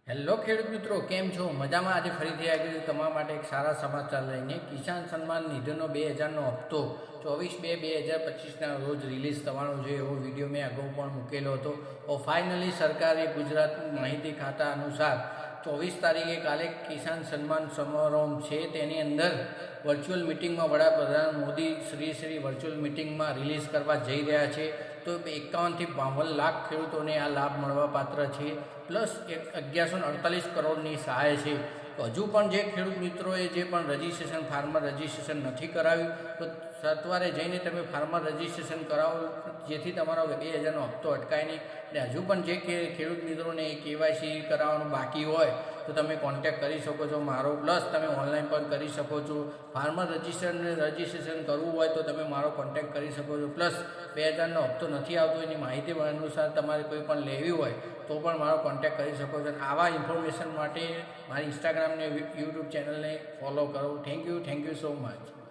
Hello ખેડૂત મિત્રો, કેમ છો? મજામાં? આજે ફરીથી આવી ગયું તમારા માટે એક સારા સમાચાર લઈને. કિસાન સન્માન નિધિનો 2000નો હપ્તો 24/2/2025ના રોજ રિલીઝ થવાનો છે એવો વિડીયો મેં અગાઉ પણ મૂકેલો હતો. ફાઇનલી સરકારે ગુજરાત માહિતી ખાતા અનુસાર 24 તારીખે કાલે કિસાન સન્માન સમારોહ છે, તેની અંદર વર્ચ્યુઅલ મિટિંગમાં વડાપ્રધાન મોદી શ્રી વર્ચ્યુઅલ મિટિંગમાં રિલીઝ કરવા જઈ રહ્યા છે. તો 51 થી 52 લાખ ખેડૂતોને આ લાભ મળવા પાત્ર છે, પ્લસ 1148 કરોડની સહાય છે. તો હજુ પણ જે ખેડૂત મિત્રોએ જે પણ ફાર્મર રજિસ્ટ્રેશન નથી કરાવ્યું, તો સત્વરે જઈને તમે ફાર્મર રજિસ્ટ્રેશન કરાવો, જેથી તમારો 2000નો હપ્તો અટકાય નહીં. અને હજુ પણ જે ખેડૂત મિત્રોને કેવાયસી કરાવવાનું બાકી હોય તો તમે કોન્ટેક્ટ કરી શકો છો મારો, પ્લસ તમે ઓનલાઈન પણ કરી શકો છો. ફાર્મર રજિસ્ટ્રેશન કરવું હોય તો તમે મારો કોન્ટેક્ટ કરી શકો છો. પ્લસ 2000નો હપ્તો નથી આવતો એની માહિતી અનુસાર તમારે કોઈ પણ લેવી હોય તો પણ મારો કોન્ટેક્ટ કરી શકો છો. આવા ઇન્ફોર્મેશન માટે મારી ઇન્સ્ટાગ્રામને યુટ્યુબ ચેનલને ફોલો કરો. Thank you so much.